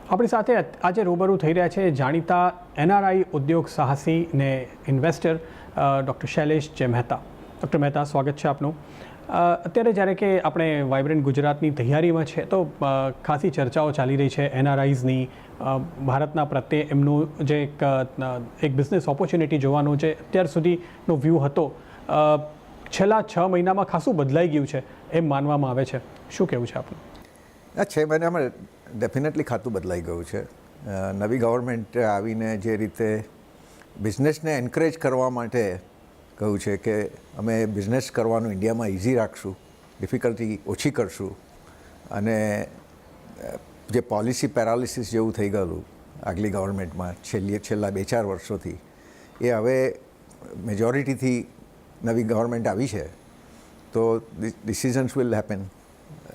આપણી સાથે આજે રૂબરૂ થઈ રહ્યા છે જાણીતા એનઆરઆઈ ઉદ્યોગ સાહસી ને ઇન્વેસ્ટર ડૉક્ટર શૈલેષ જે મહેતા. ડૉક્ટર મહેતા, સ્વાગત છે આપનું. અત્યારે જ્યારે કે આપણે વાઇબ્રન્ટ ગુજરાતની તૈયારીમાં છે તો ખાસી ચર્ચાઓ ચાલી રહી છે એનઆરઆઈઝની, ભારતના પ્રત્યે એમનું જે એક બિઝનેસ ઓપોર્ચ્યુનિટી જોવાનો જે અત્યાર સુધીનો વ્યૂ હતો છેલ્લા 6 મહિનામાં ખાસું બદલાઈ ગયું છે એમ માનવામાં આવે છે. શું કહેવું છે આપનું? આ 6 મહિનામાં ડેફિનેટલી ખાતું બદલાઈ ગયું છે. નવી ગવર્મેન્ટ આવીને જે રીતે બિઝનેસને એન્કરેજ કરવા માટે કહ્યું છે કે અમે બિઝનેસ કરવાનું ઇન્ડિયામાં ઇઝી રાખશું, ડિફિકલ્ટી ઓછી કરશું, અને જે પોલિસી પેરાલિસિસ જેવું થઈ ગયેલું આગલી ગવર્મેન્ટમાં છેલ્લા 2-4 વર્ષોથી, એ હવે મેજોરિટીથી નવી ગવર્મેન્ટ આવી છે તો ડિસિઝન્સ વિલ હેપન.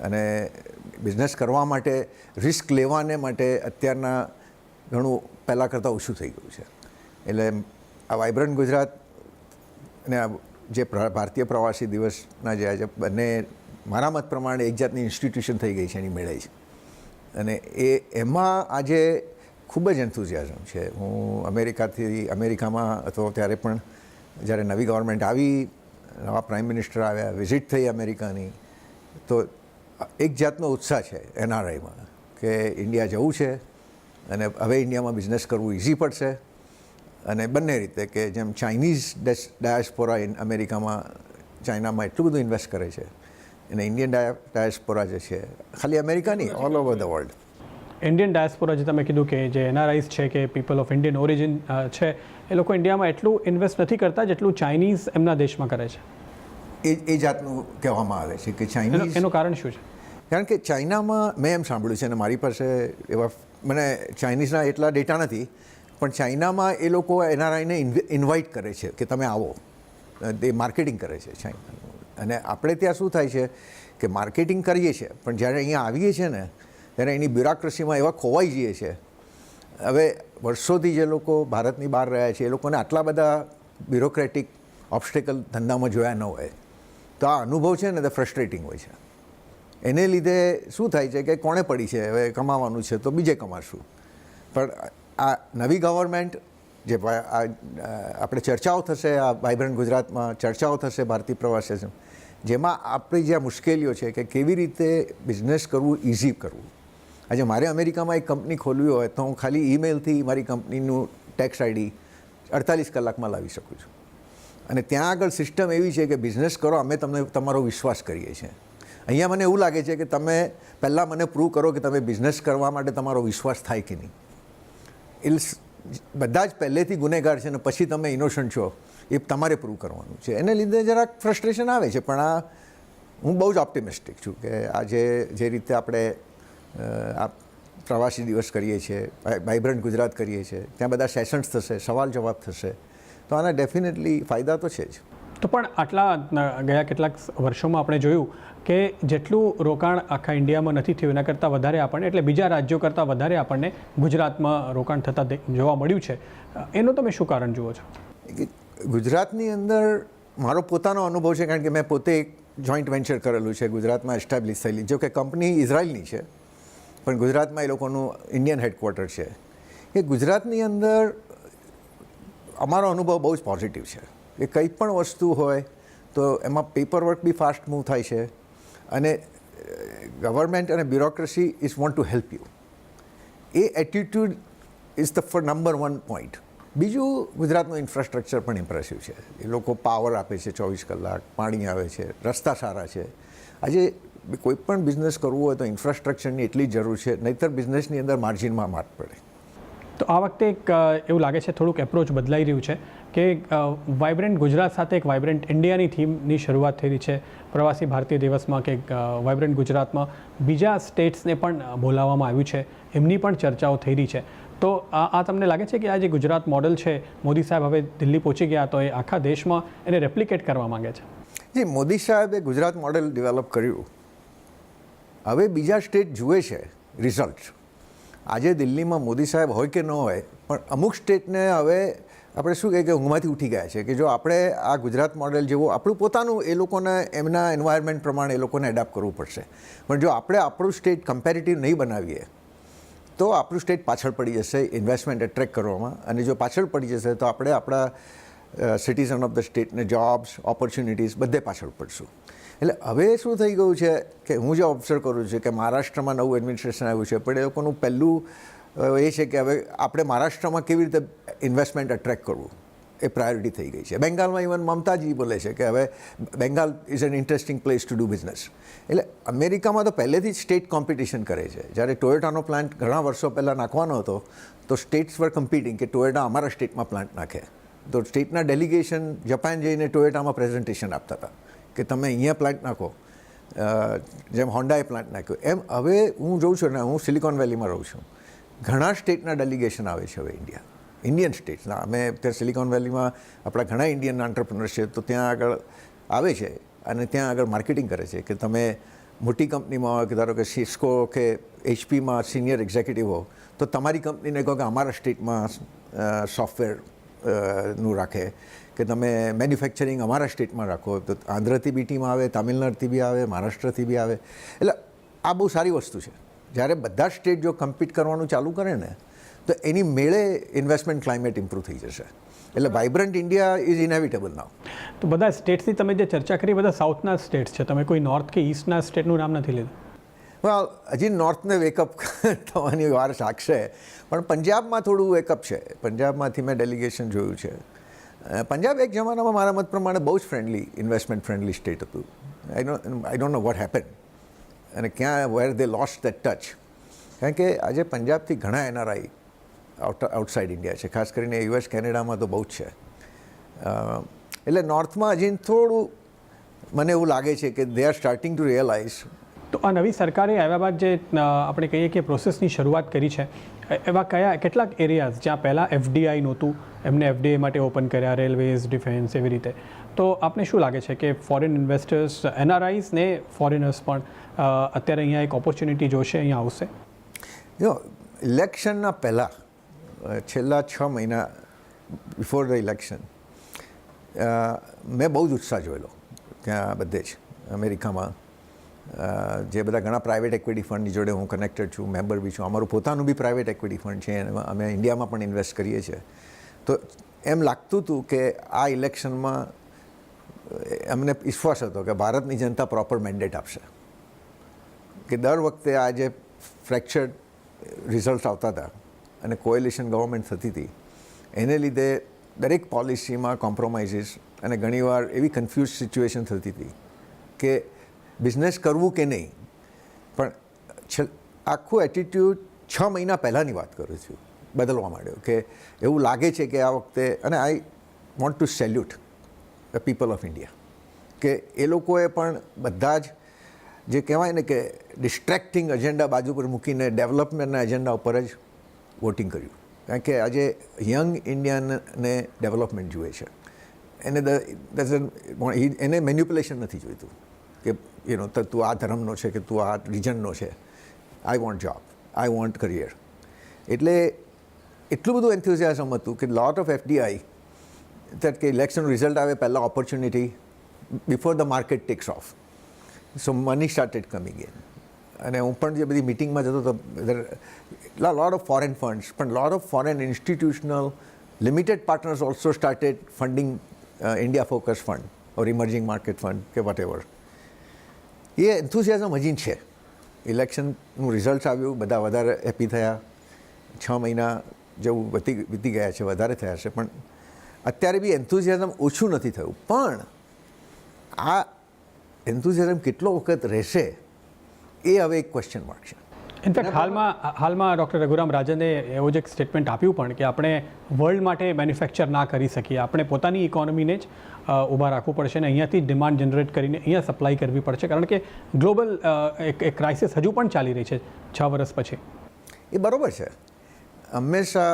અને બિઝનેસ કરવા માટે રિસ્ક લેવાને માટે અત્યારના ઘણું પહેલાં કરતાં ઓછું થઈ ગયું છે. એટલે આ વાઇબ્રન્ટ ગુજરાત અને જે ભારતીય પ્રવાસી દિવસના જે આજે બંને મારા મત પ્રમાણે એક જાતની ઇન્સ્ટિટ્યુશન થઈ ગઈ છે એની મેળે છે. અને એમાં આજે ખૂબ જ એન્થુઝિયાઝમ છે. હું અમેરિકામાં હતો ત્યારે પણ જ્યારે નવી ગવર્મેન્ટ આવી, નવા પ્રાઇમ મિનિસ્ટર આવ્યા, વિઝિટ થઈ અમેરિકાની, તો એક જાતનો ઉત્સાહ છે એનઆરઆઈમાં કે ઇન્ડિયા જવું છે અને હવે ઇન્ડિયામાં બિઝનેસ કરવું ઇઝી પડશે. અને બંને રીતે કે જેમ ચાઇનીઝ ડાયસ્પોરા અમેરિકામાં, ચાઇનામાં એટલું બધું ઇન્વેસ્ટ કરે છે, અને ઇન્ડિયન ડાયસ્પોરા જે છે ખાલી અમેરિકા નહીં, all over the world. Indian diaspora જે તમે કીધું કે જે એનઆરઆઈઝ છે કે પીપલ ઓફ ઇન્ડિયન ઓરિજિન છે, એ લોકો ઇન્ડિયામાં એટલું ઇન્વેસ્ટ નથી કરતા જેટલું ચાઇનીઝ એમના દેશમાં કરે છે. એ જાતનું કહેવામાં આવે છે કે ચાઇનીઝ. એનું કારણ શું છે? કારણ કે ચાઇનામાં મેં એમ સાંભળ્યું છે, અને મારી પાસે એવા મને ચાઇનીઝના એટલા ડેટા નથી, પણ ચાઇનામાં એ લોકો એનઆરઆઈને ઇન્વાઇટ કરે છે કે તમે આવો, તે માર્કેટિંગ કરે છે ચાઇનાનું. અને આપણે ત્યાં શું થાય છે કે માર્કેટિંગ કરીએ છીએ, પણ જ્યારે અહીંયા આવીએ છીએ ને ત્યારે એની બ્યુરોક્રેસીમાં એવા ખોવાઈ જઈએ છીએ. હવે વર્ષોથી જે લોકો ભારતની બહાર રહ્યા છે એ લોકોને આટલા બધા બ્યુરોક્રેટિક ઓબ્સ્ટેકલ ધંધામાં જોયા ન હોય, તો આ અનુભવ છે ને તે ફ્રસ્ટ્રેટિંગ હોય છે. એને લીધે શું થાય છે કે કોણે પડી છે, હવે કમાવાનું છે તો બીજે કમાશું. પણ આ નવી ગવર્મેન્ટ જે આપણે ચર્ચાઓ થશે, આ વાઇબ્રન્ટ ગુજરાતમાં ચર્ચાઓ થશે ભારતીય પ્રવાસી, જેમાં આપણી જે મુશ્કેલીઓ છે કે કેવી રીતે બિઝનેસ કરવું ઇઝી કરવું. આજે મારે અમેરિકામાં એક કંપની ખોલવી હોય તો હું ખાલી ઈમેલથી મારી કંપનીનું ટેક્સ આઈડી 48 કલાકમાં લાવી શકું છું. અને ત્યાં આગળ સિસ્ટમ એવી છે કે બિઝનેસ કરો, અમે તમને તમારો વિશ્વાસ કરીએ છીએ. અહીંયા મને એવું લાગે છે કે તમે પહેલાં મને પ્રૂવ કરો કે તમે બિઝનેસ કરવા માટે તમારો વિશ્વાસ થાય કે નહીં. બધા જ પહેલેથી ગુનેગાર છે ને પછી તમે ઇનોસન્ટ છો એ તમારે પ્રૂવ કરવાનું છે. એને લીધે જરાક ફ્રસ્ટ્રેશન આવે છે. પણ આ હું બહુ જ ઓપ્ટિમિસ્ટિક છું કે આજે જે રીતે આપણે આ પ્રવાસી દિવસ કરીએ છીએ, વાઇબ્રન્ટ ગુજરાત કરીએ છીએ, ત્યાં બધા સેશન્સ થશે, સવાલ જવાબ થશે, તો આના ડેફિનેટલી ફાયદા તો છે જ. તો પણ આટલા ગયા કેટલાક વર્ષોમાં આપણે જોયું કે જેટલું રોકાણ આખા ઇન્ડિયામાં નથી થયું એના કરતાં વધારે આપણને, એટલે બીજા રાજ્યો કરતાં વધારે આપણને ગુજરાતમાં રોકાણ થતાં જોવા મળ્યું છે. એનું તમે શું કારણ જુઓ છો? ગુજરાતની અંદર મારો પોતાનો અનુભવ છે, કારણ કે મેં પોતે એક જોઈન્ટ વેન્ચર કરેલું છે ગુજરાતમાં એસ્ટાબ્લિશ થયેલી. જો કે કંપની ઇઝરાયલની છે પણ ગુજરાતમાં એ લોકોનું ઇન્ડિયન હેડક્વાર્ટર છે. એ ગુજરાતની અંદર અમારો અનુભવ બહુ જ પોઝિટિવ છે કે કંઈ પણ વસ્તુ હોય તો એમાં પેપર વર્ક બી ફાસ્ટ મૂવ થાય છે, અને ગવર્મેન્ટ અને bureaucracy is want to help you. A attitude is the number 1 point. બીજું, ગુજરાતનું ઇન્ફ્રાસ્ટ્રક્ચર પણ ઇમ્પ્રેસિવ છે. એ લોકો પાવર આપે છે 24 કલાક, પાણી આવે છે, રસ્તા સારા છે. આજે કોઈ પણ બિઝનેસ કરવું હોય તો ઇન્ફ્રાસ્ટ્રક્ચરની એટલી જરૂર છે, નહીંતર બિઝનેસની અંદર માર્જિનમાં માર પડે. તો આ વખતે એક એવું લાગે છે થોડુંક એપ્રોચ બદલાઈ રહ્યું છે કે વાઇબ્રન્ટ ગુજરાત સાથે એક વાઇબ્રન્ટ ઇન્ડિયાની થીમની શરૂઆત થઈ રહી છે પ્રવાસી ભારતીય દિવસમાં, કે વાઇબ્રન્ટ ગુજરાતમાં બીજા સ્ટેટ્સને પણ બોલાવવામાં આવ્યું છે, એમની પણ ચર્ચાઓ થઈ રહી છે. તો આ તમને લાગે છે કે આ જે ગુજરાત મોડલ છે, મોદી સાહેબ હવે દિલ્હી પહોંચી ગયા તો એ આખા દેશમાં એને રેપ્લિકેટ કરવા માંગે છે? જી, મોદી સાહેબે ગુજરાત મોડેલ ડેવલપ કર્યું, હવે બીજા સ્ટેટ જુએ છે રિઝલ્ટ. આજે દિલ્હીમાં મોદી સાહેબ હોય કે ન હોય, પણ અમુક સ્ટેટને હવે આપણે શું કહીએ કે ઊંઘમાંથી ઉઠી ગયા છે કે જો આપણે આ ગુજરાત મોડેલ જેવું આપણું પોતાનું, એ લોકોને એમના એન્વાયરમેન્ટ પ્રમાણે એ લોકોને એડાપ્ટ કરવું પડશે. પણ જો આપણે આપણું સ્ટેટ કમ્પેરેટિવ નહીં બનાવીએ તો આપણું સ્ટેટ પાછળ પડી જશે ઇન્વેસ્ટમેન્ટ એટ્રેક્ટ કરવામાં, અને જો પાછળ પડી જશે તો આપણે આપણા સિટીઝન ઓફ ધ સ્ટેટને જોબ્સ ઓપોર્ચ્યુનિટીઝ બધે પાછળ પડશું. એટલે હવે શું થઈ ગયું છે કે હું જે ઓબ્ઝર્વ કરું છું કે મહારાષ્ટ્રમાં નવું એડમિનિસ્ટ્રેશન આવ્યું છે, પણ એ લોકોનું પહેલું એ છે કે હવે આપણે મહારાષ્ટ્રમાં કેવી રીતે ઇન્વેસ્ટમેન્ટ એટ્રેક્ટ કરવું એ પ્રાયોરિટી થઈ ગઈ છે. બેંગાલમાં ઇવન મમતાજી બોલે છે કે હવે Bengal is an interesting place to do business. એટલે અમેરિકામાં તો પહેલેથી જ સ્ટેટ કોમ્પિટિશન કરે છે. જ્યારે ટોયોટાનો પ્લાન્ટ ઘણા વર્ષો પહેલાં નાખવાનો હતો તો સ્ટેટ્સ વર કમ્પિટિંગ કે ટોયોટા અમારા સ્ટેટમાં પ્લાન્ટ નાખે, તો સ્ટેટના ડેલિગેશન જાપાન જઈને ટોયોટામાં પ્રેઝન્ટેશન આપતા હતા કે તમે અહીંયા પ્લાન્ટ નાખો, જેમ હોન્ડાએ પ્લાન્ટ નાખ્યો એમ. હવે હું જોઉં છું ને, હું સિલિકોન વેલીમાં રહું છું, ઘણા સ્ટેટના ડેલિગેશન આવે છે હવે ઇન્ડિયન સ્ટેટ્સના. અમે અત્યારે સિલિકોન વેલીમાં આપણા ઘણા ઇન્ડિયન એન્ટરપ્રિનર્સ છે, તો ત્યાં આગળ આવે છે અને ત્યાં આગળ માર્કેટિંગ કરે છે કે તમે મોટી કંપનીમાં હોય કે ધારો કે સિસ્કો કે HP માં સિનિયર એક્ઝિક્યુટિવ હો, તો તમારી કંપનીને કહો કે અમારા સ્ટેટમાં સોફ્ટવેર નું રાખે, કે તમે મેન્યુફેક્ચરિંગ અમારા સ્ટેટમાં રાખો. તો આંધ્રથી બી ટીમ આવે, તામિલનાડુથી બી આવે, મહારાષ્ટ્રથી બી આવે. એટલે આ બહુ સારી વસ્તુ છે. જ્યારે બધા સ્ટેટ જો કમ્પીટ કરવાનું ચાલુ કરે ને તો એની મેળે ઇન્વેસ્ટમેન્ટ ક્લાઇમેટ ઇમ્પ્રૂવ થઈ જશે. એટલે વાઇબ્રન્ટ ઇન્ડિયા ઇઝ ઇનેવિટેબલ નાઉ. તો બધા સ્ટેટ્સની તમે જે ચર્ચા કરી બધા સાઉથના સ્ટેટ્સ છે, તમે કોઈ નોર્થ કે ઈસ્ટના સ્ટેટનું નામ નથી લીધું? વેલ, હજી નોર્થને વેકઅપ થવાની વાર લાગશે, પણ પંજાબમાં થોડું વેકઅપ છે. પંજાબમાંથી મેં ડેલિગેશન જોયું છે. પંજાબ એક જમાનામાં મારા મત પ્રમાણે બહુ જ ફ્રેન્ડલી, ઇન્વેસ્ટમેન્ટ ફ્રેન્ડલી સ્ટેટ હતું. I don't know what happen અને ક્યાં વેર દે લોસ્ટ દેટ ટચ. કારણ કે આજે પંજાબથી ઘણા NRI આઉટસાઇડ ઇન્ડિયા છે, ખાસ કરીને US કેનેડામાં તો બહુ જ છે. એટલે નોર્થમાં હજી થોડું મને એવું લાગે છે કે they are starting to realise. તો આ નવી સરકારે આવ્યા બાદ જે આપણે કહીએ કે પ્રોસેસની શરૂઆત કરી છે, એવા કેટલાક એરિયાઝ જ્યાં પહેલાં FDI નહોતું, એમને FDI માટે ઓપન કર્યા, રેલવેઝ, ડિફેન્સ, એવી રીતે. તો આપને શું લાગે છે કે ફોરેન ઇન્વેસ્ટર્સ, NRIs ને ફોરેનર્સ પણ અત્યારે અહીંયા એક ઓપોર્ચ્યુનિટી જોશે, અહીંયા આવશે? જો ઇલેક્શનના પહેલાં છેલ્લા 6 મહિના બિફોર ધ ઇલેક્શન મેં બહુ જ ઉત્સાહ જોયેલો ત્યાં બધે જ અમેરિકામાં. જે બધા ઘણા પ્રાઇવેટ ઇક્વિટી ફંડની જોડે હું કનેક્ટેડ છું, મેમ્બર બી છું. અમારું પોતાનું બી પ્રાઇવેટ ઇક્વિટી ફંડ છે, અમે ઇન્ડિયામાં પણ ઇન્વેસ્ટ કરીએ છીએ. તો એમ લાગતું હતું કે આ ઇલેક્શનમાં અમને વિશ્વાસ હતો કે ભારતની જનતા પ્રોપર મેન્ડેટ આપશે, કે દર વખતે આ જે ફ્રેક્ચર્ડ રિઝલ્ટ આવતા હતા અને કોએલિશન ગવર્મેન્ટ થતી હતી, એને લીધે દરેક પોલિસીમાં કોમ્પ્રોમાઇઝીસ અને ઘણીવાર એવી કન્ફ્યુઝ સિચ્યુએશન થતી હતી કે બિઝનેસ કરવું કે નહીં. પણ આખું એટીટ્યૂડ 6 મહિના પહેલાંની વાત કરું છું બદલવા માંડ્યો, કે એવું લાગે છે કે આ વખતે, અને I want to salute the people of India, કે એ લોકોએ પણ બધા જ જે કહેવાય ને કે ડિસ્ટ્રેક્ટિંગ એજન્ડા બાજુ પર મૂકીને ડેવલપમેન્ટના એજન્ડા ઉપર જ વોટિંગ કર્યું. કારણ કે આજે યંગ ઇન્ડિયનને ડેવલપમેન્ટ જોઈએ છે. એને મેન્યુપ્યુલેશન નથી જોઈતું કે તું આ ધર્મનો છે કે તું આ રિજનનો છે. I want job, I want career. એટલે એટલું બધું એન્થુઝિયાઝમ હતું કે લોટ ઓફ FDI that કે ઇલેક્શન રિઝલ્ટ આવે પહેલાં opportunity before the market tax of. So money started coming in. અને હું પણ જે બધી મિટિંગમાં જતો હતો, લોટ ઓફ ફોરેન ફંડ્સ, પણ lot of foreign institutional limited partners also started funding India focus fund or emerging market fund કે વોટ એવર. એ એન્થુઝિયાઝમ હજી છે. ઇલેક્શનનું રિઝલ્ટ આવ્યું, બધા વધારે હેપી થયા. 6 મહિના જેવું વીતી ગયા છે, વધારે થયા છે, પણ અત્યારે બી એન્થુઝિયાઝમ ઓછું નથી થયું. પણ આ એન્થુઝિયાઝમ કેટલો વખત રહેશે એ હવે એક ક્વેશ્ચન માર્ક છે. ઇનફેક્ટ હાલમાં ડૉક્ટર રઘુરામ રાજને એવું જ એક સ્ટેટમેન્ટ આપ્યું પણ કે આપણે વર્લ્ડ માટે મેન્યુફેક્ચર ના કરી શકીએ, આપણે પોતાની ઇકોનોમીને જ ઊભા રાખવું પડશે અને અહીંયાથી ડિમાન્ડ જનરેટ કરીને અહીંયા સપ્લાય કરવી પડશે, કારણ કે ગ્લોબલ એક ક્રાઇસિસ હજુ પણ ચાલી રહી છે 6 વર્ષ પછી. એ બરાબર છે. હંમેશા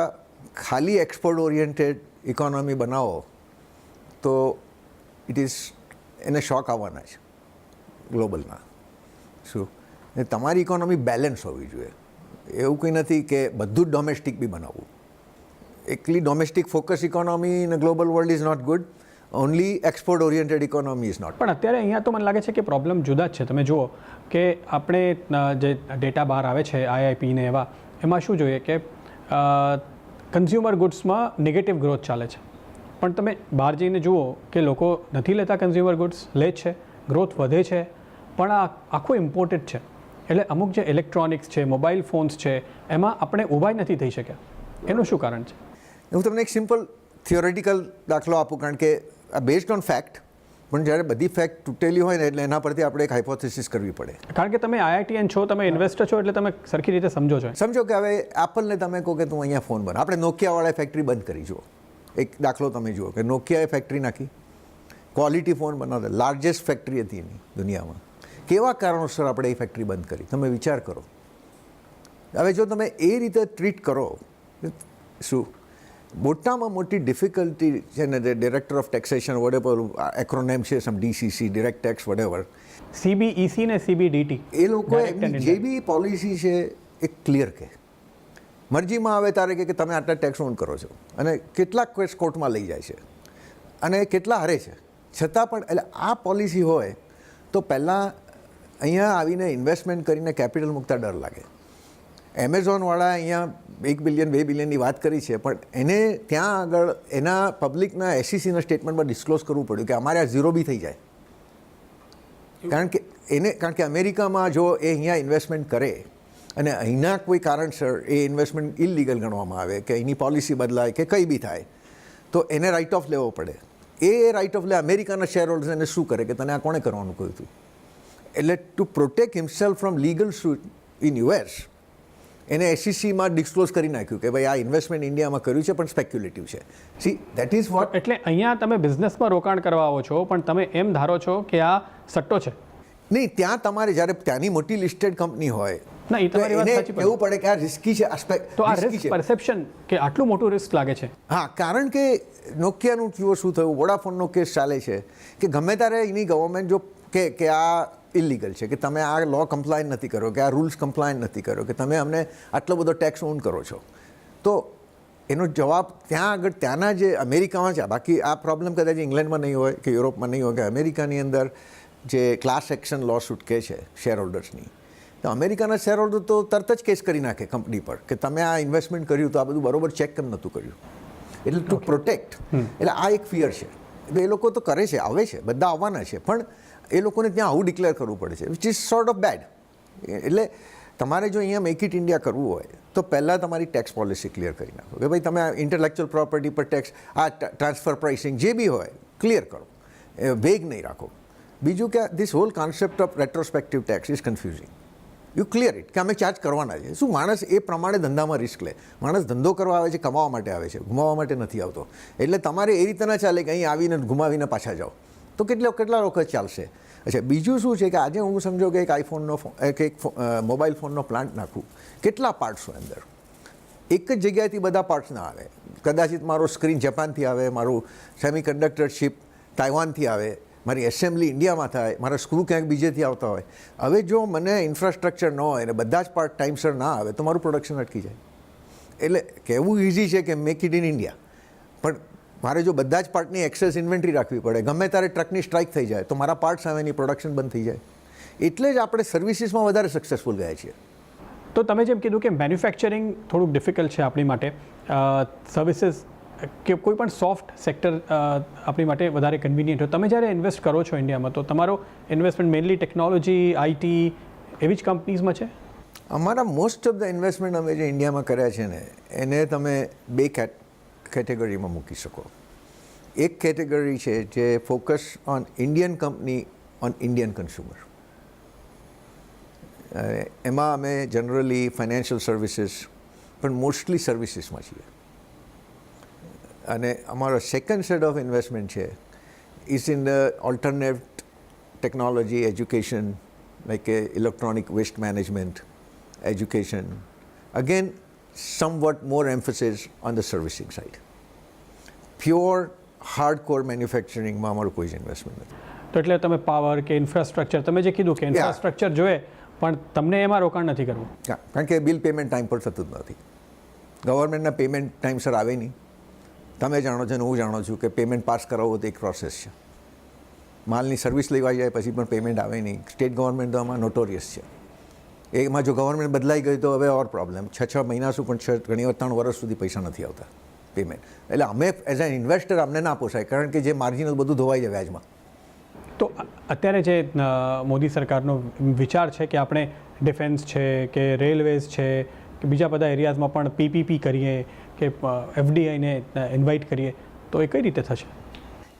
ખાલી એક્સપોર્ટ ઓરિએન્ટેડ ઇકોનોમી બનાવો તો એને શોક આવવાના છે ગ્લોબલના. શું તમારી ઇકોનોમી બેલેન્સ હોવી જોઈએ. એવું કંઈ નથી કે બધું જ ડોમેસ્ટિક બી બનાવવું. એકલી domestic focus economy in global world is not good. Only export oriented economy is not. પણ અત્યારે અહીંયા તો મને લાગે છે કે પ્રોબ્લેમ જુદા જ છે. તમે જુઓ કે આપણે જે ડેટા બહાર આવે છે IIP ને એવા, એમાં શું જોઈએ કે કન્ઝ્યુમર ગુડ્સમાં નેગેટિવ ગ્રોથ ચાલે છે, પણ તમે બહાર જઈને જુઓ કે લોકો નથી લેતા કન્ઝ્યુમર ગુડ્સ, લે છે, ગ્રોથ વધે છે, પણ આ આખું ઇમ્પોર્ટેડ છે. એટલે અમુક જે ઇલેક્ટ્રોનિક્સ છે, મોબાઈલ ફોન્સ છે, એમાં આપણે ઊભા નથી થઈ શક્યા. એનું શું કારણ છે? હું તમને એક સિમ્પલ થિયોરેટિકલ દાખલો આપું, કારણ કે આ બેઝડ ઓન ફેક્ટ, પણ જ્યારે બધી ફેક્ટ તૂટેલી હોય ને એટલે એના પરથી આપણે એક હાઇપોથેસિસ કરવી પડે. કારણ કે તમે IITN છો, તમે ઇન્વેસ્ટર છો, એટલે તમે સરખી રીતે સમજો છો. સમજો કે હવે એપલને તમે કહો કે તું અહીંયા ફોન બન, આપણે નોકિયાવાળા ફેક્ટરી બંધ કરી જુઓ. એક દાખલો તમે જુઓ કે નોકિયાએ ફેક્ટરી નાખી, ક્વોલિટી ફોન બનાવતા, લાર્જેસ્ટ ફેક્ટરી હતી એની દુનિયામાં. કેવા કારણોસર આપણે એ ફેક્ટરી બંધ કરી? તમે વિચાર કરો. હવે જો તમે એ રીતે ટ્રીટ કરો, શું મોટામાં મોટી ડિફિકલ્ટી છે ને, ડિરેક્ટર ઓફ ટેક્સેશન વડેવર એક્રોનેમ છે, સમ DCC, ડિરેક્ટ ટેક્સ વડેવર, CBEC ને CBDT, એ લોકો જે બી પોલિસી છે એ ક્લિયર કે મરજીમાં આવે તારે કે તમે આટલા ટેક્સ ઓન કરો છો, અને કેટલાક કેસ કોર્ટમાં લઈ જાય છે અને કેટલા હારે છે, છતાં પણ એટલે આ પોલિસી હોય તો પહેલાં અહીંયા આવીને ઇન્વેસ્ટમેન્ટ કરીને કેપિટલ મૂકતા ડર લાગે. એમેઝોનવાળા અહીંયા 1 બિલિયન 2 બિલિયનની વાત કરી છે, પણ એને ત્યાં આગળ એના પબ્લિકના SECના સ્ટેટમેન્ટમાં ડિસ્ક્લોઝ કરવું પડ્યું કે અમારે આ ઝીરો બી થઈ જાય. કારણ કે અમેરિકામાં જો એ અહીંયા ઇન્વેસ્ટમેન્ટ કરે અને અહીંના કોઈ કારણસર એ ઇન્વેસ્ટમેન્ટ ઇલીગલ ગણવામાં આવે કે અહીંની પોલિસી બદલાય કે કંઈ બી થાય તો એને રાઇટ ઓફ લેવો પડે. એ રાઇટ ઓફ લે અમેરિકાના શેર હોલ્ડર્સ એને શું કરે કે તને આ કોણે કરવાનું કહ્યું હતું? એટલે to protect himself from legal suit in US એને SECમાં ડિસ્ક્લોઝ કરી નાખ્યું કે ભાઈ આ ઇન્વેસ્ટમેન્ટ ઇન્ડિયામાં કર્યું છે પણ સ્પેક્યુલેટિવ છે. See that is what. એટલે અહીંયા તમે બિઝનેસમાં રોકાણ કરવા આવો છો, પણ તમે એમ ધારો છો કે આ સટ્ટો છે. નહીં, ત્યાં તમારે જ્યારે ત્યાંની મોટી લિસ્ટેડ કંપની હોય ના, એ તમારી વાત સાચી, એવું પડે કે આ રિસ્કી છે. તો આ રિસ્ક પરસેપ્શન કે આટલું મોટું રિસ્ક લાગે છે. હા, કારણ કે નોકિયાનું જુઓ શું થયું, વોડાફોનનો કેસ ચાલે છે કે ગમે ત્યારે એની ગવર્મેન્ટ જો કે આ ઇલીગલ છે, કે તમે આ લો કમ્પ્લાયન્ટ નથી કરો, કે આ રૂલ્સ કમ્પ્લાયન્ટ નથી કરો, કે તમે અમને આટલો બધો ટેક્સ ઓન કરો છો, તો એનો જવાબ ત્યાં આગળ ત્યાંના જે અમેરિકામાં છે. બાકી આ પ્રોબ્લેમ કદાચ ઇંગ્લેન્ડમાં નહીં હોય કે યુરોપમાં નહીં હોય, કે અમેરિકાની અંદર જે ક્લાસ એક્શન લો સૂટ કે છે શેર હોલ્ડર્સની, તો અમેરિકાના શેર હોલ્ડર તો તરત જ કેસ કરી નાખે કંપની પર કે તમે આ ઇન્વેસ્ટમેન્ટ કર્યું તો આ બધું બરોબર ચેક કેમ નહોતું કર્યું. એટલે ટુ પ્રોટેક્ટ, એટલે આ એક ફિયર છે. એ લોકો તો કરે છે, આવે છે, બધા આવવાના છે, પણ એ લોકોને ત્યાં આવું ડિક્લેર કરવું પડે છે, which is sort of bad. એટલે તમારે જો અહીંયા મેક ઇટ ઇન્ડિયા કરવું હોય તો પહેલાં તમારી ટેક્સ પોલિસી ક્લિયર કરી નાખો કે ભાઈ તમે ઇન્ટેલેક્ચ્યુઅલ પ્રોપર્ટી પર ટેક્સ, આ ટ્રાન્સફર પ્રાઇસિંગ જે બી હોય ક્લિયર કરો, વેગ નહીં રાખો. બીજું કે this whole concept of retrospective tax is confusing. You clear it કે અમે ચાર્જ કરવાના છે. શું માણસ એ પ્રમાણે ધંધામાં રિસ્ક લે? માણસ ધંધો કરવા આવે છે, કમાવા માટે આવે છે, ગુમાવવા માટે નથી આવતો. એટલે તમારે એ રીતે ના ચાલે કે અહીં આવીને ગુમાવીને પાછા જાઓ, તો કેટલા વખત ચાલશે? અચ્છા, બીજું શું છે કે આજે હું સમજો કે એક આઈફોનનો એક મોબાઈલ ફોનનો પ્લાન્ટ નાખું, કેટલા પાર્ટ્સ હોય અંદર? એક જ જગ્યાએથી બધા પાર્ટ્સ ના આવે. કદાચિત મારો સ્ક્રીન જાપાનથી આવે, મારું સેમિકન્ડક્ટર ચિપ તાઇવાનથી આવે, મારી એસેમ્બલી ઇન્ડિયામાં થાય, મારા સ્ક્રૂ ક્યાંક બીજેથી આવતા હોય. હવે જો મને ઇન્ફ્રાસ્ટ્રક્ચર ન હોય અને બધા જ પાર્ટ ટાઈમસર ના આવે તો મારું પ્રોડક્શન અટકી જાય. એટલે કહેવું ઇઝી છે કે મેક ઇટ ઇન ઇન્ડિયા, પણ મારે જો બધા જ પાર્ટની એક્સેસ ઇન્વેન્ટરી રાખવી પડે, ગમે ત્યારે ટ્રકની સ્ટ્રાઇક થઈ જાય તો મારા પાર્ટ સામેની પ્રોડક્શન બંધ થઈ જાય. એટલે જ આપણે સર્વિસીસમાં વધારે સક્સેસફુલ ગયા છીએ. તો તમે જેમ કીધું કે મેન્યુફેક્ચરિંગ થોડુંક ડિફિકલ્ટ છે આપણી માટે, સર્વિસીસ કે કોઈ પણ સોફ્ટ સેક્ટર આપણી માટે વધારે કન્વિનિયન્ટ હોય. તમે જ્યારે ઇન્વેસ્ટ કરો છો ઇન્ડિયામાં તો તમારો ઇન્વેસ્ટમેન્ટ મેઇનલી ટેકનોલોજી, IT એવી જ કંપનીઝમાં છે? અમારા મોસ્ટ ઓફ ધ ઇન્વેસ્ટમેન્ટ અમે જે ઇન્ડિયામાં કર્યા છે ને એને તમે બે કેટેગરીમાં મૂકી શકો. એક કેટેગરી છે જે focus on Indian company on Indian consumer. એમાં અમે જનરલી ફાઇનાન્શિયલ સર્વિસીસ પણ મોસ્ટલી સર્વિસીસમાં છીએ. અને અમારો સેકન્ડ સેટ ઓફ ઇન્વેસ્ટમેન્ટ છે is in the alternate technology, education, like electronic waste management, education. Again somewhat more emphasis on the servicing side. Pure hardcore મેન્યુફેક્ચરિંગમાં અમારું કોઈ જ ઇન્વેસ્ટમેન્ટ નથી. તો એટલે તમે પાવર કે ઇન્ફ્રાસ્ટ્રક્ચર, તમે જે કીધું કે ઇન્ફ્રાસ્ટ્રક્ચર જોઈએ પણ તમને એમાં રોકાણ નથી કરવું. કારણ કે બિલ પેમેન્ટ ટાઈમ પર થતું જ નથી. ગવર્મેન્ટના પેમેન્ટ ટાઈમસર આવે નહીં. તમે જાણો છો ને હું જાણું છું કે પેમેન્ટ પાસ કરાવવો તો એક પ્રોસેસ છે. માલની સર્વિસ લેવા જાય પછી પણ પેમેન્ટ આવે નહીં. સ્ટેટ ગવર્મેન્ટ તો આમાં નોટોરિયસ છે. એમાં જો ગવર્મેન્ટ બદલાઈ ગઈ તો હવે ઓર પ્રોબ્લેમ 6 મહિના સુધી પણ ઘણી વાર 3 વર્ષ સુધી પૈસા નથી આવતા પેમેન્ટ. એટલે અમે એઝ એન ઇન્વેસ્ટર અમને ના પોસાય, કારણ કે જે માર્જિનલ બધું ધોવાઈ જાય વ્યાજમાં. તો અત્યારે જે મોદી સરકારનો વિચાર છે કે આપણે ડિફેન્સ છે કે રેલવેઝ છે કે બીજા બધા એરિયાઝમાં પણ પીપીપી કરીએ કે એફડીઆઈને ઇન્વાઇટ કરીએ, તો એ કઈ રીતે થશે?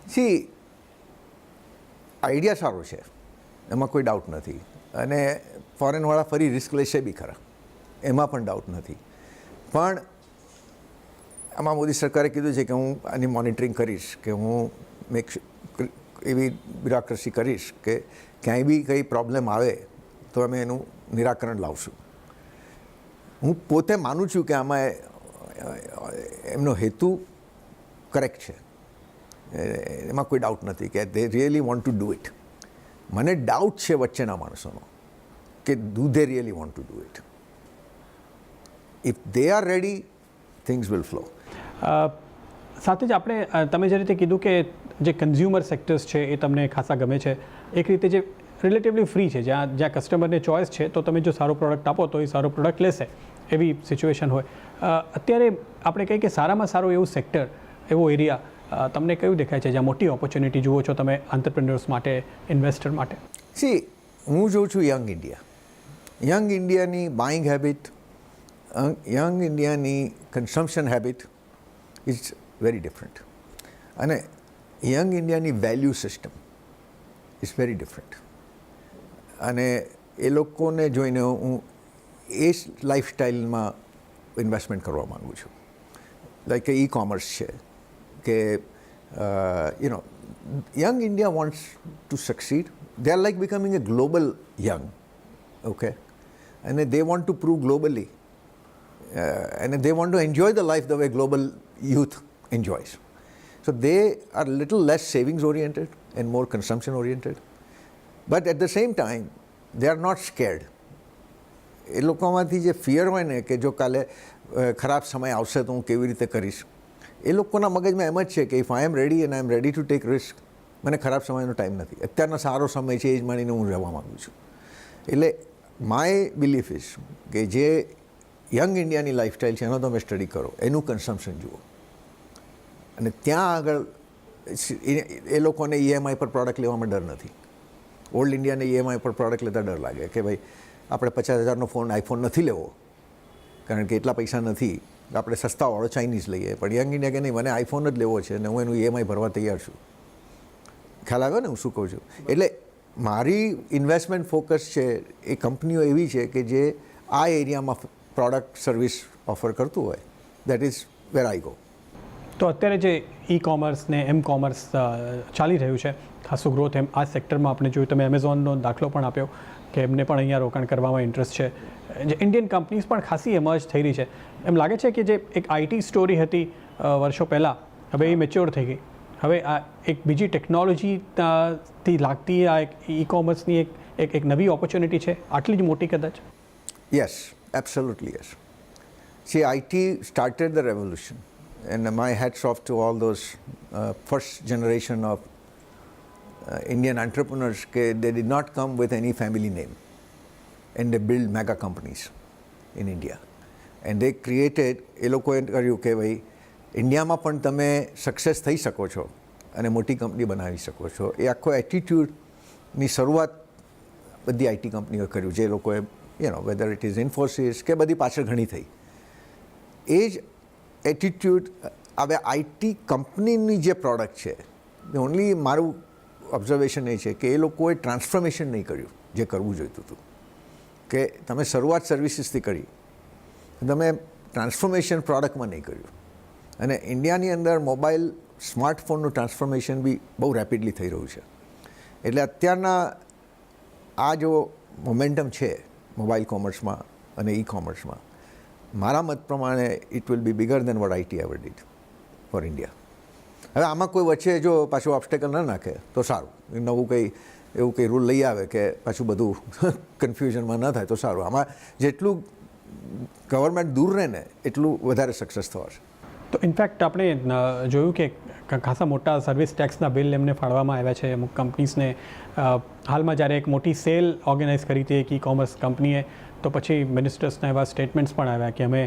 સી, આઈડિયા સારો છે, એમાં કોઈ ડાઉટ નથી, અને ફોરેનવાળા ફરી રિસ્ક લેશે બી ખરા, એમાં પણ ડાઉટ નથી. પણ આમાં મોદી સરકારે કીધું છે કે હું આની મોનિટરિંગ કરીશ, કે હું એવી બ્યુરોક્રસી કરીશ કે ક્યાંય બી કંઈ પ્રોબ્લેમ આવે તો અમે એનું નિરાકરણ લાવશું. હું પોતે માનું છું કે આમાં એમનો હેતુ કરેક્ટ છે, એમાં કોઈ ડાઉટ નથી કે they really want to do it. મને ડાઉટ છે વચ્ચેના માણસોનો કે do they really want to do it. If they are ready, things will flow. સાથે જ આપણે તમે જે રીતે કીધું કે જે કન્ઝ્યુમર સેક્ટર્સ છે એ તમને ખાસા ગમે છે, એક રીતે જે રિલેટિવલી ફ્રી છે, જ્યાં કસ્ટમરને ચોઇસ છે, તો તમે જો સારો પ્રોડક્ટ આપો તો એ સારો પ્રોડક્ટ લેશે, એવી સિચ્યુએશન હોય. અત્યારે આપણે કહીએ કે સારામાં સારું એવું સેક્ટર, એવો એરિયા તમને કયું દેખાય છે જ્યાં મોટી ઓપોર્ચ્યુનિટી જુઓ છો તમે એન્ટરપ્રેન્યોર્સ માટે, ઇન્વેસ્ટર માટે? સી, હું જોઉં છું યંગ ઇન્ડિયા. યંગ ઇન્ડિયાની બાઇંગ હેબિટ, યંગ ઇન્ડિયાની consumption habit is very different, અને યંગ ઇન્ડિયાની value system is very different. અને એ લોકોને જોઈને હું એ લાઈફસ્ટાઈલમાં ઇન્વેસ્ટમેન્ટ કરવા માગું છું. લાઈક કે ઈ કોમર્સ છે કે young India wants to succeed. They are like becoming a global young, okay, અને they want to prove globally, and they want to enjoy the life the way global youth enjoys. So they are little less savings oriented and more consumption oriented. But at the same time, they are not scared. એ લોકોમાંથી જે fear હોય ને કે જો કાલે ખરાબ સમય આવશે તો હું કેવી રીતે કરીશ, એ લોકોના મગજમાં એમ જ છે કે if I am ready and I am ready to take risk, મને ખરાબ સમયનો ટાઈમ નથી, અત્યારનો સારો સમય છે એ જ માનીને હું રહેવા માગું છું. એટલે માય બિલીફ ઇઝ કે જે યંગ ઇન્ડિયાની લાઈફસ્ટાઈલ છે એનો તમે સ્ટડી કરો, એનું કન્ઝમ્પશન જુઓ, અને ત્યાં આગળ એ લોકોને ઈએમઆઈ પર પ્રોડક્ટ લેવામાં ડર નથી. ઓલ્ડ ઇન્ડિયાને ઈએમઆઈ પર પ્રોડક્ટ લેતા ડર લાગે કે ભાઈ આપણે 50,000નો ફોન, આઈફોન નથી લેવો કારણ કે એટલા પૈસા નથી, આપણે સસ્તાવાળો ચાઇનીઝ લઈએ. પણ યંગ ઇન્ડિયા કે નહીં, મને આઈફોન જ લેવો છે અને હું એનું ઈએમઆઈ ભરવા તૈયાર છું. ખ્યાલ આવ્યો ને હું શું કહું છું? એટલે મારી ઇન્વેસ્ટમેન્ટ ફોકસ છે એ કંપનીઓ એવી છે કે જે આ એરિયામાં પ્રોડક્ટ સર્વિસ ઓફર કરતું હોય. That is wear I go. તો અત્યારે જે ઈ કોમર્સ ને એમ કોમર્સ ચાલી રહ્યું છે, ખાસું ગ્રોથ એમ આ સેક્ટરમાં આપણે જોયું, તમે એમેઝોનનો દાખલો પણ આપ્યો કે એમને પણ અહીંયા રોકાણ કરવામાં ઇન્ટરેસ્ટ છે. જે ઇન્ડિયન કંપનીઝ પણ ખાસી એમર્જ થઈ રહી છે. એમ લાગે છે કે જે એક આઈટી સ્ટોરી હતી વર્ષો પહેલાં, હવે એ મેચ્યોર થઈ ગઈ. હવે આ એક બીજી ટેકનોલોજીથી લાગતી આ એક ઈ કોમર્સની એક નવી ઓપોર્ચ્યુનિટી છે, આટલી જ મોટી કદાચ? Yes, absolutely yes. See, IT started the revolution, and my hats off to all those first generation of Indian entrepreneurs. They did not come with any family name, and they built mega companies in India, and they created, એ લોકોએ કર્યું કે ભાઈ ઇન્ડિયામાં પણ તમે success થઈ શકો છો અને મોટી કંપની બનાવી શકો છો. એ આખો એટીટ્યૂડની શરૂઆત બધી આઈટી કંપનીઓ કર્યું, જે લોકોએ whether it is Infosys કે બધી પાછળ ઘણી થઈ. એ જ એટીટ્યૂડ હવે આઈટી કંપનીની જે પ્રોડક્ટ છે, ઓનલી મારું ઓબ્ઝર્વેશન એ છે કે એ લોકોએ ટ્રાન્સફોર્મેશન નહીં કર્યું જે કરવું જોઈતું હતું. કે તમે શરૂઆત સર્વિસીસથી કરી, તમે ટ્રાન્સફોર્મેશન પ્રોડક્ટમાં નહીં કર્યું. અને ઇન્ડિયાની અંદર મોબાઈલ સ્માર્ટફોનનું ટ્રાન્સફોર્મેશન બી બહુ રેપિડલી થઈ રહ્યું છે. એટલે અત્યારના આ જો મોમેન્ટમ છે મોબાઈલ કોમર્સમાં અને ઈ કોમર્સમાં, મારા મત પ્રમાણે it will be bigger than what IT ever did for India. હવે આમાં કોઈ વચ્ચે જો પાછું ઓબ્સ્ટેકલ ન નાખે તો સારું, નવું કંઈ એવું કંઈ રૂલ લઈ આવે કે પાછું બધું કન્ફ્યુઝનમાં ન થાય તો સારું. આમાં જેટલું ગવર્મેન્ટ દૂર રહે ને એટલું વધારે સક્સેસ થવાશે. તો ઇનફેક્ટ આપણે જોયું કે ખાસા મોટા સર્વિસ ટેક્સના બિલ એમને ફાળવામાં આવ્યા છે અમુક કંપનીઝને. હાલમાં જ્યારે એક મોટી સેલ ઓર્ગેનાઇઝ કરી હતી એક ઈ કોમર્સ કંપનીએ, તો પછી મિનિસ્ટર્સના એવા સ્ટેટમેન્ટ્સ પણ આવ્યા કે અમે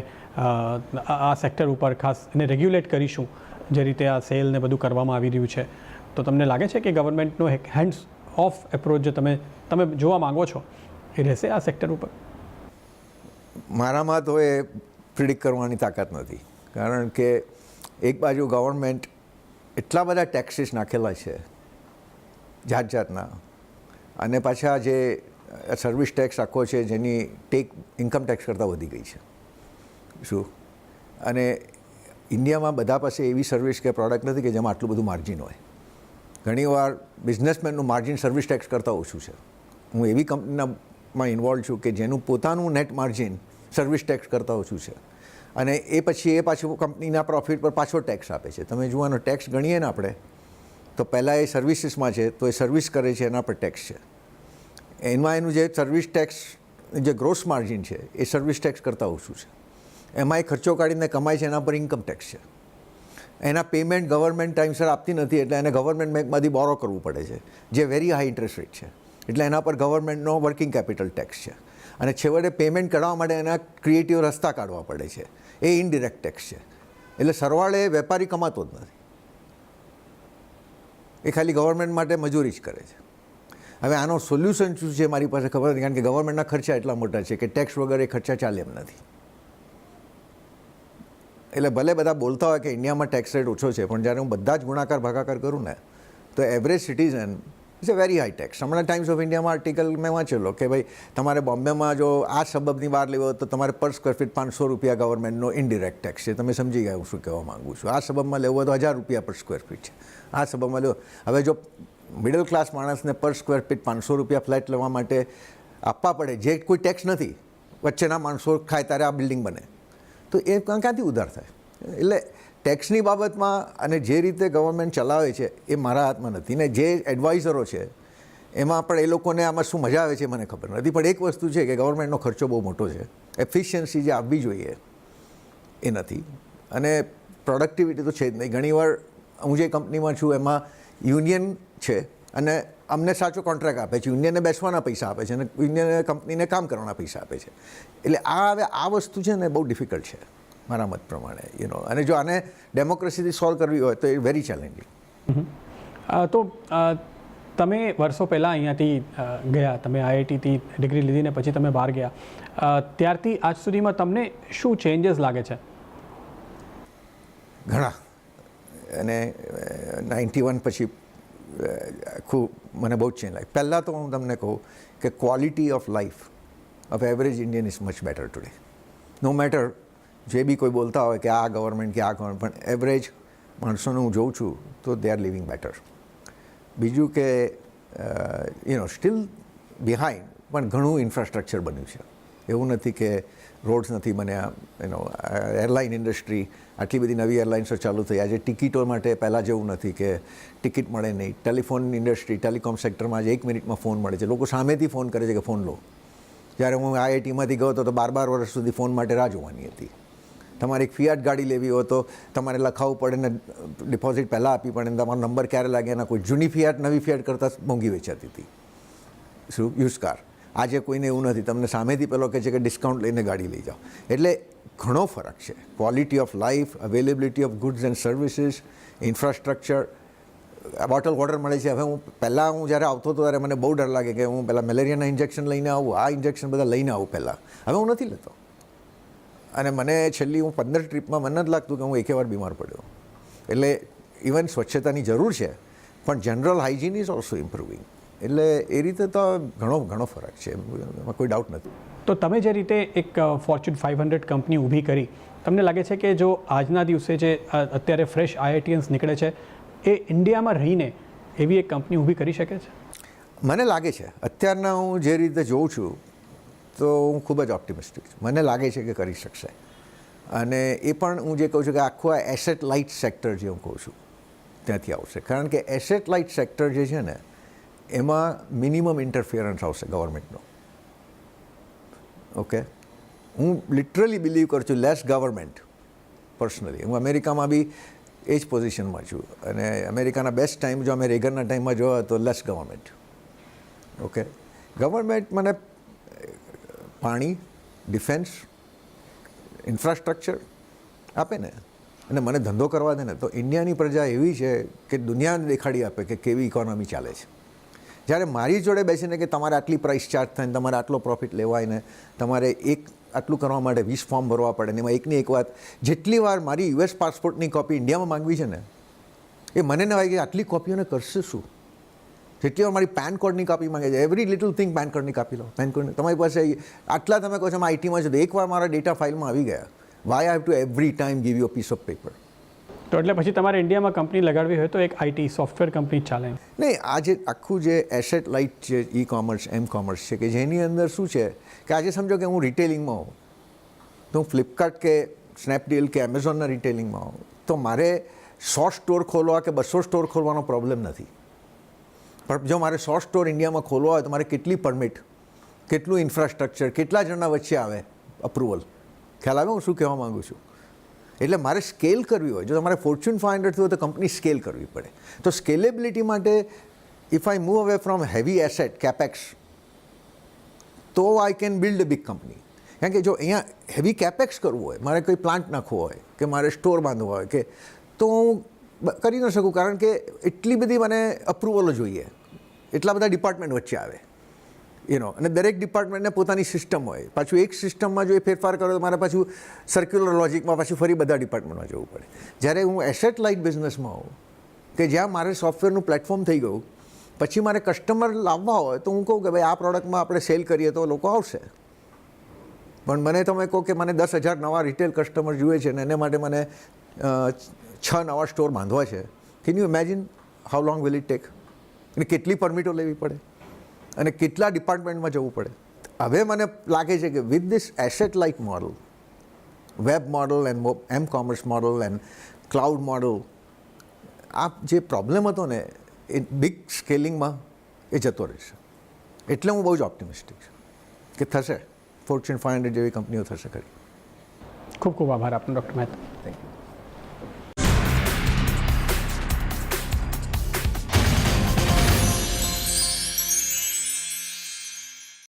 આ સેક્ટર ઉપર ખાસ એને રેગ્યુલેટ કરીશું જે રીતે આ સેલ ને બધું કરવામાં આવી રહ્યું છે. તો તમને લાગે છે કે ગવર્મેન્ટનો એક હેન્ડ્સ ઓફ એપ્રોચ જે તમે જોવા માંગો છો એ રહેશે આ સેક્ટર ઉપર? મારામાં તો એ પ્રિડિક્ટ કરવાની તાકાત નથી, કારણ કે એક બાજુ ગવર્મેન્ટ એટલા બધા ટેક્સીસ નાખેલા છે જાત જાતના, અને પાછા જે સર્વિસ ટેક્સ આખો છે જેની ઇન્કમ ટેક્સ કરતાં વધી ગઈ છે. શું અને ઇન્ડિયામાં બધા પાસે એવી સર્વિસ કે પ્રોડક્ટ નથી કે જેમાં આટલું બધું માર્જિન હોય. ઘણીવાર બિઝનેસમેનનું માર્જિન સર્વિસ ટેક્સ કરતાં ઓછું છે. હું એવી કંપનીમાં ઇન્વોલ્વ છું કે જેનું પોતાનું નેટ માર્જિન સર્વિસ ટેક્સ કરતાં ઓછું છે, અને એ પાછું કંપનીના પ્રોફિટ પર પાછો ટેક્સ આપે છે. તમે જુઓનો ટેક્સ ગણીએ ને આપણે, તો પહેલાં એ સર્વિસીસમાં છે તો એ સર્વિસ કરે છે એના પર ટેક્સ છે. એનું જે સર્વિસ ટેક્સ જે ગ્રોસ માર્જિન છે એ સર્વિસ ટેક્સ કરતાં ઓછું છે. એમાં એ ખર્ચો કાઢીને કમાય છે એના પર ઇન્કમ ટેક્સ છે. એના પેમેન્ટ ગવર્મેન્ટ ટાઈમસર આપતી નથી, એટલે એને ગવર્મેન્ટ બેંકમાંથી બોરો કરવું પડે છે, જે વેરી હાઈ ઇન્ટરેસ્ટ રેટ છે. એટલે એના પર ગવર્મેન્ટનો વર્કિંગ કેપિટલ ટેક્સ છે, અને છેવટે પેમેન્ટ કરવા માટે એના ક્રિએટિવ રસ્તા કાઢવા પડે છે, એ ઇનડિરેક્ટ ટેક્સ છે. એટલે સરવાળે વેપારી કમાતો જ નથી, એ ખાલી ગવર્મેન્ટ માટે મજૂરી જ કરે છે. હવે આનો સોલ્યુશન શું છે મારી પાસે ખબર નથી, કારણ કે ગવર્મેન્ટના ખર્ચા એટલા મોટા છે કે ટેક્સ વગર એ ખર્ચા ચાલે એમ નથી. એટલે ભલે બધા બોલતા હોય કે ઇન્ડિયામાં ટેક્સ રેટ ઓછો છે, પણ જ્યારે હું બધા જ ગુણાકાર ભાગાકાર કરું ને તો average citizen is a very high tax. હમણાં ટાઈમ્સ ઓફ ઇન્ડિયામાં આર્ટિકલ મેં વાંચેલો કે ભાઈ તમારે બોમ્બેમાં જો આ સબબની બહાર લેવો તો તમારે પર સ્ક્વેર ફીટ 500 રૂપિયા ગવર્મેન્ટનો ઇનડિરેક્ટ ટેક્સ છે. તમે સમજી ગયા હું શું કહેવા માગું છું. આ સબબમાં લેવો હોય તો 1000 રૂપિયા પર સ્ક્વેર ફીટ છે. આ સબબમાં લેવો, હવે જો મિડલ ક્લાસ માણસને પર સ્ક્વેર ફીટ 500 રૂપિયા ફ્લેટ લેવા માટે આપવા પડે, જે કોઈ ટેક્સ નથી, વચ્ચેના માણસો ખાય ત્યારે આ બિલ્ડિંગ બને, તો એ ક્યાંથી ઉધાર થાય? એટલે ટેક્સની બાબતમાં અને જે રીતે ગવર્મેન્ટ ચલાવે છે એ મારા હાથમાં નથી, ને જે એડવાઇઝરો છે એમાં પણ એ લોકોને આમાં શું મજા આવે છે મને ખબર નથી. પણ એક વસ્તુ છે કે ગવર્મેન્ટનો ખર્ચો બહુ મોટો છે, એફિશિયન્સી જે આવવી જોઈએ એ નથી, અને પ્રોડક્ટિવિટી તો છે જ નહીં. ઘણીવાર હું જે કંપનીમાં છું એમાં યુનિયન છે અને અમને સાચો કોન્ટ્રાક્ટ આપે છે, યુનિયનને બેસવાના પૈસા આપે છે અને યુનિયને કંપનીને કામ કરવાના પૈસા આપે છે. એટલે આ વસ્તુ છે ને બહુ ડિફિકલ્ટ છે મારા મત પ્રમાણે, અને જો આને ડેમોક્રેસીથી સોલ્વ કરવી હોય તો એ વેરી ચેલેન્જિંગ. તો તમે વર્ષો પહેલાં અહીંયાથી ગયા, તમે આઈઆઈટીથી ડિગ્રી લીધી ને પછી તમે બહાર ગયા, ત્યારથી આજ સુધીમાં તમને શું ચેન્જીસ લાગે છે? ઘણા, અને 91 પછી આખું મને બહુ જ ચેન્જ લાગે. પહેલાં તો હું તમને કહું કે quality of life of average Indian is much better today. No matter જે બી કોઈ બોલતા હોય કે આ ગવર્મેન્ટ કે આ ગવર્મેન્ટ, પણ એવરેજ માણસોને હું જોઉં છું તો દે આર લિવિંગ બેટર. બીજું કે સ્ટીલ બિહાઇન્ડ, પણ ઘણું ઇન્ફ્રાસ્ટ્રક્ચર બન્યું છે. એવું નથી કે રોડ્સ નથી બન્યા. એરલાઇન ઇન્ડસ્ટ્રી, આટલી બધી નવી એરલાઇન્સો ચાલુ થઈ. આજે ટિકિટો માટે પહેલાં જેવું નથી કે ટિકિટ મળે નહીં. ટેલિફોન ઇન્ડસ્ટ્રી, ટેલિકોમ સેક્ટરમાં આજે 1 મિનિટમાં ફોન મળે છે. લોકો સામેથી ફોન કરે છે કે ફોન લો. જ્યારે હું આઈઆઈટીમાંથી ગયો હતો તો 12 વર્ષ સુધી ફોન માટે રાહ જોવાની હતી. તમારે એક ફિયાટ ગાડી લેવી હોય તો તમારે લખાવવું પડે ને ડિપોઝિટ પહેલાં આપવી પડે ને તમારો નંબર ક્યારે લાગે એના કોઈ જૂની ફિયાટ નવી ફિયાટ કરતાં મોંઘી વેચાતી હતી. શું યુઝ કાર. આજે કોઈને એવું નથી, તમને સામેથી પેલો કહે છે કે ડિસ્કાઉન્ટ લઈને ગાડી લઈ જાઓ. એટલે ઘણો ફરક છે. Quality of life, availability of goods and services, infrastructure, bottle water મળે છે. હવે હું પહેલાં જ્યારે આવતો હતો ત્યારે મને બહુ ડર લાગે કે હું પહેલાં મેલેરિયાના ઇન્જેક્શન લઈને આવું, આ ઇન્જેક્શન બધા લઈને આવું પહેલાં. હવે હું નથી લેતો, અને મને છેલ્લી હું 15 ટ્રીપમાં મને નથી લાગતું કે હું એકે વાર બીમાર પડ્યો. એટલે ઇવન સ્વચ્છતાની જરૂર છે, પણ general hygiene is also improving. એટલે એ રીતે તો ઘણો ફરક છે, એમાં કોઈ ડાઉટ નથી. તો તમે જે રીતે એક ફોર્ચ્યુન 500 કંપની ઊભી કરી, તમને લાગે છે કે જો આજના દિવસે જે અત્યારે ફ્રેશ આઈઆઈટીયન્સ નીકળે છે એ ઇન્ડિયામાં રહીને એવી એક કંપની ઊભી કરી શકે છે? મને લાગે છે, અત્યારના હું જે રીતે જોઉં છું તો હું ખૂબ જ ઓપ્ટિમિસ્ટિક છું. મને લાગે છે કે કરી શકશે. અને એ પણ હું જે કહું છું કે આખું આ એસેટ લાઇટ સેક્ટર જે હું કહું છું ત્યાંથી આવશે. કારણ કે એસેટ લાઇટ સેક્ટર જે છે ને એમાં મિનિમમ ઇન્ટરફિયરન્સ આવશે ગવર્મેન્ટનો. ઓકે, હું લિટરલી બિલીવ કરું છું લેસ ગવર્મેન્ટ પર્સનલી. હું અમેરિકામાં બી એ જ પોઝિશનમાં છું. અને અમેરિકાના બેસ્ટ ટાઈમ જો અમે રેગનના ટાઈમમાં જોયો તો લેસ ગવર્મેન્ટ. ઓકે, ગવર્મેન્ટ મને પાણી, ડિફેન્સ, ઇન્ફ્રાસ્ટ્રક્ચર આપે ને અને મને ધંધો કરવા દે ને તો ઇન્ડિયાની પ્રજા એવી છે કે દુનિયાને દેખાડી આપે કે કેવી ઇકોનોમી ચાલે છે. જ્યારે મારી જોડે બેસીને કે તમારે આટલી પ્રાઇસ ચાર્જ થાય ને તમારે આટલો પ્રોફિટ લેવાય ને તમારે આટલું કરવા માટે 20 ફોર્મ ભરવા પડે ને એમાં એકની એક વાત, જેટલી વાર મારી યુએસ પાસપોર્ટની કોપી ઇન્ડિયામાં માંગવી છે ને એ મને ન હોય કે આટલી કોપીઓને કરશે શું. જેટલી વાર મારી પેન કાર્ડની કોપી માંગે છે, એવરી લિટલ થિંગ પેન કાર્ડની કોપી લો, પેન કાર્ડ તમારી પાસે આટલા તમે કહો છો અમે આઈટીમાં છો તો એકવાર મારા ડેટા ફાઇલમાં આવી ગયા, why I have to every time give you a piece of paper. તો એટલે પછી તમારે ઇન્ડિયામાં કંપની લગાડવી હોય તો એક આઈટી સોફ્ટવેર કંપની ચાલે નહીં. આજે આખું જે એસેટ લાઇટ જે ઈ કોમર્સ એમ કોમર્સ છે કે જેની અંદર શું છે કે આજે સમજો કે હું રિટેલિંગમાં હોઉં તો હું ફ્લિપકાર્ટ કે સ્નેપડીલ કે એમેઝોનના રિટેલિંગમાં હોઉં તો મારે 100 સ્ટોર ખોલવા કે 200 સ્ટોર ખોલવાનો પ્રોબ્લેમ નથી. પણ જો મારે 100 સ્ટોર ઇન્ડિયામાં ખોલવા હોય તો મારે કેટલી પરમિટ, કેટલું ઇન્ફ્રાસ્ટ્રક્ચર, કેટલા જણના વચ્ચે આવે અપ્રુવલ, ખ્યાલ આવે હું શું કહેવા માગું છું. એટલે મારે સ્કેલ કરવી હોય, જો તમારે ફોર્ચ્યુન 500 હોય તો કંપની સ્કેલ કરવી પડે. તો સ્કેલેબિલિટી માટે if I move away from heavy asset capex તો I can build a big company. કારણ કે જો અહીંયા હેવી કેપેક્સ કરવું હોય, મારે કોઈ પ્લાન્ટ નાખવો હોય કે મારે સ્ટોર બાંધવો હોય કે તો હું કરી ન શકું, કારણ કે એટલી બધી મને અપ્રુવલો જોઈએ, એટલા બધા ડિપાર્ટમેન્ટ વચ્ચે આવે અને દરેક ડિપાર્ટમેન્ટને પોતાની સિસ્ટમ હોય. પાછું એક સિસ્ટમમાં જો એ ફેરફાર કરો તો મારે પાછું સર્ક્યુલર લોજિકમાં પાછું ફરી બધા ડિપાર્ટમેન્ટમાં જવું પડે. જ્યારે હું એસેટ લાઇટ બિઝનેસમાં હોઉં કે જ્યાં મારે સોફ્ટવેરનું પ્લેટફોર્મ થઈ ગયું, પછી મારે કસ્ટમર લાવવા હોય તો હું કહું કે ભાઈ આ પ્રોડક્ટમાં આપણે સેલ કરીએ તો લોકો આવશે. પણ મને તમે કહો કે મને 10,000 નવા રિટેલ કસ્ટમર જોઈએ છે ને એને માટે મને 6 નવા સ્ટોર બાંધવા છે. Can you imagine how long will it take? અને કેટલી પરમિટો લેવી પડે અને કેટલા ડિપાર્ટમેન્ટમાં જવું પડે. હવે મને લાગે છે કે with this asset light model, web model and M commerce model and cloud model, આ જે પ્રોબ્લેમ હતો ને એ બિગ સ્કેલિંગમાં એ જતો રહેશે. એટલે હું બહુ જ ઓપ્ટિમિસ્ટિક છું કે થશે, ફોર્ચ્યુન 500 જેવી કંપનીઓ થશે ખરી. ખૂબ ખૂબ આભાર આપનો ડૉક્ટર મહેતા. Thank you.